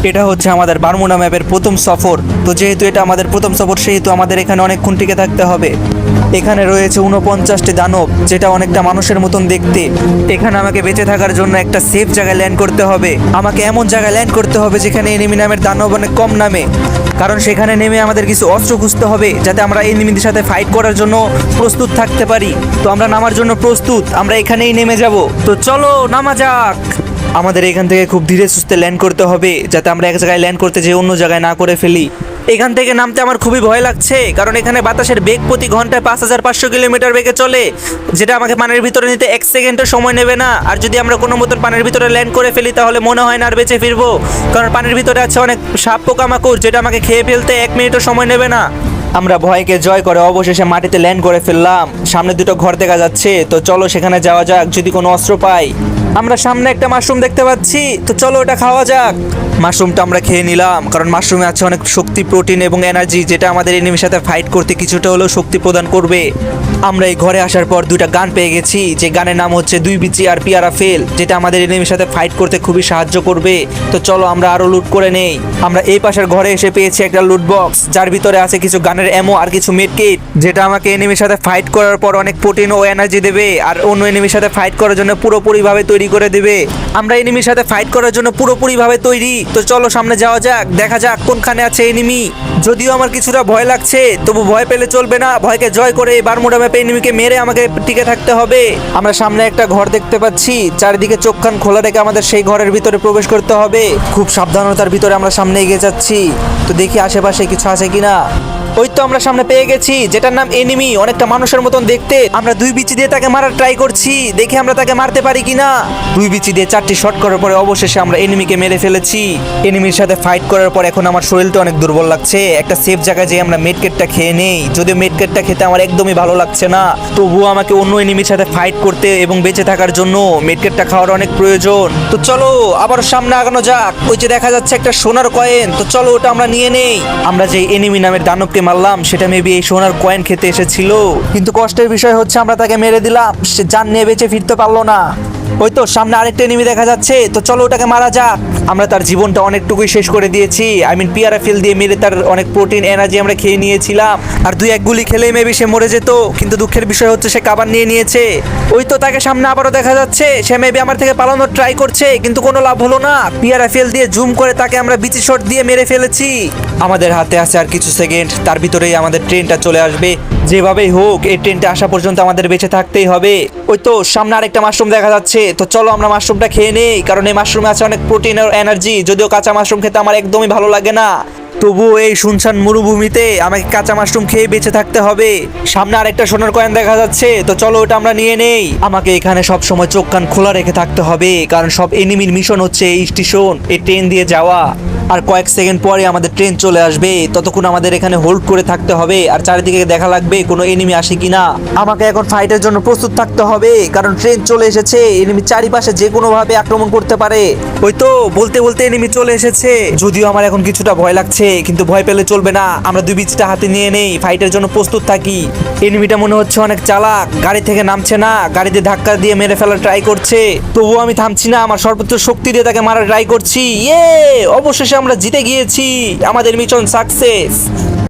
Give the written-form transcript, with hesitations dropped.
এটা হচ্ছে আমাদের বারমুডা ম্যাপের প্রথম সফর। তো যেহেতু এটা আমাদের প্রথম সফর, সেহেতু আমাদের এখানে অনেকক্ষণ টিকে থাকতে হবে। এখানে রয়েছে 49টি দানব, যেটা অনেকটা মানুষের মতন দেখতে। এখানে আমাকে বেঁচে থাকার জন্য একটা সেফ জায়গায় ল্যান্ড করতে হবে। আমাকে এমন জায়গায় ল্যান্ড করতে হবে যেখানে এনিমি নামের দানব অনেক কম নামে, কারণ সেখানে নেমে আমাদের কিছু অস্ত্র খুঁজতে হবে যাতে আমরা এনিমিদের সাথে ফাইট করার জন্য প্রস্তুত থাকতে পারি। তো আমরা নামার জন্য প্রস্তুত, আমরা এখানেই নেমে যাব। তো চলো নামা যাক। আমাদের এখান থেকে খুব ধীরে সুস্থে ল্যান্ড করতে হবে, যাতে আমরা এক জায়গায় ল্যান্ড করতে যেয়ে অন্য জায়গায় না করে ফেলি। এখান থেকে নামতে আমার খুবই ভয় লাগছে, কারণ এখানে বাতাসের বেগ প্রতি ঘন্টায় 5500 কিলোমিটার বেগে চলে, যেটা আমাকে পানির ভিতরে নিতে 1 সেকেন্ডও সময় নেবে না। আর যদি আমরা কোনো মতন পানির ভিতরে ল্যান্ড করে ফেলি, তাহলে মনে হয় না আর বেঁচে ফিরবো, কারণ পানির ভিতরে আছে অনেক সাপ পোকামাকড়, যেটা আমাকে খেয়ে ফেলতে 1 মিনিটও সময় নেবে না। আমরা ভয়কে জয় করে অবশেষে মাটিতে ল্যান্ড করে ফেললাম। সামনে দুটো ঘর দেখা যাচ্ছে, তো চলো সেখানে যাওয়া যাক, যদি কোনো অস্ত্র পাই। আমরা সামনে একটা মাশরুম দেখতে পাচ্ছি, তো চলো ওটা খাওয়া যাক। মাশরুমটা আমরা খেয়ে নিলাম, কারণ মাশরুমে আছে অনেক শক্তি, প্রোটিন এবং এনার্জি, যেটা আমাদের এনিমির সাথে ফাইট করতে কিছুটা হলেও শক্তি প্রদান করবে। আমরা এই ঘরে আসার পর দুইটা গান পেয়ে গেছি, যে গানের নাম হচ্ছে 2 বিচি আর পিয়ারা ফেল, যেটা আমাদের এনিমির সাথে ফাইট করতে খুবই সাহায্য করবে। তো চলো আমরা আরো লুট করে নেই। আমরা এই পাশের ঘরে এসে পেয়েছি একটা লুট বক্স, যার ভিতরে আছে কিছু গানের অ্যামো আর কিছু মেডকিট, যেটা আমাকে এনিমির সাথে ফাইট করার পর অনেক প্রোটিন ও এনার্জি দেবে, আর অন্য এনিমির সাথে ফাইট করার জন্য পুরোপুরিভাবে তৈরি করে দেবে। আমরা এনিমির সাথে ফাইট করার জন্য পুরোপুরিভাবে তৈরি। তো চলো সামনে যাওয়া যাক, দেখা যাক কোনখানে আছে এনিমি। যদিও আমার কিছুটা ভয় লাগছে, তবু ভয় পেলে চলবে না, ভয়কে জয় করে বারমুডা ম্যাপে এনিমিকে মেরে আমাকে টিকে থাকতে হবে। আমরা সামনে একটা ঘর দেখতে পাচ্ছি, চারিদিকে চোখ কান খোলা রেখে আমাদের সেই ঘরের ভিতরে প্রবেশ করতে হবে। খুব সাবধানতার ভিতরে আমরা সামনে এগিয়ে যাচ্ছি। তো দেখি আশেপাশে কিছু আছে কিনা। ওই তো আমরা সামনে পেয়ে গেছি, যেটার নাম এনিমি, অনেকটা মানুষের মতন দেখতে। আমরা 2 বিচি দিয়ে তাকে মারার ট্রাই করছি, দেখি আমরা তাকে মারতে পারি কিনা। 2 বিচি দিয়ে 4টি শট করার পরে অবশেষে আমরা এনিমিকে মেরে ফেলেছি। এনিমির সাথে ফাইট করার পর এখন আমার শরীরটা অনেক দুর্বল লাগছে। একটা সেফ জায়গায় যেয়ে আমরা মেডকেটটা খেয়ে নেই, যদিও মেডকেটটা খেতে আমার একদমই ভালো লাগছে না, তবুও আমাকে অন্য এনিমির সাথে ফাইট করতে এবং বেঁচে থাকার জন্য মেডকেটটা খাওয়ার অনেক প্রয়োজন। তো চলো আবার সামনে আগানো যাক। ওই যে দেখা যাচ্ছে একটা সোনার কয়েন, তো চলো ওটা আমরা নিয়ে নেই। আমরা যে এনিমি নামের দানবকে মারলাম, সেটা মেবি এই সোনার কয়েন খেতে এসেছিল, কিন্তু কষ্টের বিষয় হচ্ছে আমরা তাকে মেরে দিলাম, সে জান নিয়ে বেঁচে ফিরতে পারলো না। ওই তো সামনে আরেকটা এনিমি দেখা যাচ্ছে, তো চলো ওটাকে মারা যাক। আমরা তার জীবনটা অনেকটুকুই শেষ করে দিয়েছি। পিয়ারা ফিল দিয়ে মেরে তার অনেক প্রোটিন এনার্জি আমরা খেয়ে নিয়েছিলাম, আর 2-1 গুলি খেলেই মেবি সে মরে যেত, কিন্তু দুঃখের বিষয় হচ্ছে সে কাবার নিয়ে নিয়েছে। ওই তো তাকে সামনে আবারও দেখা যাচ্ছে, সে মেবি আমার থেকে পালানোর ট্রাই করছে, কিন্তু কোনো লাভ হলো না। পিয়ারা ফিল দিয়ে জুম করে তাকে আমরা বিচি শট দিয়ে মেরে ফেলেছি। আমাদের হাতে আছে আর কিছু সেকেন্ড, তার ভিতরেই আমাদের ট্রেনটা চলে আসবে। যেভাবেই হোক এই ট্রেনটা আসা পর্যন্ত আমাদের বেঁচে থাকতেই হবে। ওই তো সামনে আরেকটা মাশরুম দেখা যাচ্ছে, তো চলো আমরা মাশরুমটা খেয়ে নেই, কারণ এই মাশরুমে আছে অনেক প্রোটিন আর এনার্জি। যদিও কাঁচা মাশরুম খেতে আমার একদমই ভালো লাগে না, তবুও এই শুনশান মরুভূমিতে আমাকে কাঁচা মাশরুম খেয়ে বেঁচে থাকতে হবে। সামনে আরেকটা সোনার কয়েন দেখা যাচ্ছে, তো চলো ওটা আমরা নিয়ে নেই। আমাকে এখানে সব সময় চোখ কান খোলা রেখে থাকতে হবে, কারণ সব এনিমির মিশন হচ্ছে এই স্টেশন, এই ট্রেন দিয়ে যাওয়া। আর কয়েক সেকেন্ড পরে আমাদের ট্রেন চলে আসবে, ততক্ষণ আমাদের এখানে হোল্ড করে থাকতে হবে, আর চারিদিকে দেখা লাগবে কোনো এনিমি আসে কিনা। আমাকে এখন ফাইটের জন্য প্রস্তুত থাকতে হবে, কারণ ট্রেন চলে এসেছে, এনিমি চারিপাশে যে কোনো ভাবে আক্রমণ করতে পারে। ওই তো বলতে বলতে এনিমি চলে এসেছে। যদিও আমার এখন কিছুটা ভয় লাগছে, কিন্তু ভয় পেলে চলবে না। আমরা 2 বিচিটা হাতে নিয়ে নেই, ফাইটের জন্য প্রস্তুত থাকি। এনিমিটা মনে হচ্ছে অনেক চালাক, গাড়ি থেকে নামছে না, গাড়িতে ধাক্কা দিয়ে মেরে ফেলার ট্রাই করছে, তবুও আমি থামছি না, আমার সর্বোচ্চ শক্তি দিয়ে তাকে মারার ট্রাই করছি। অবশেষে আমরা জিতে গিয়েছি, আমাদের মিশন সাকসেস।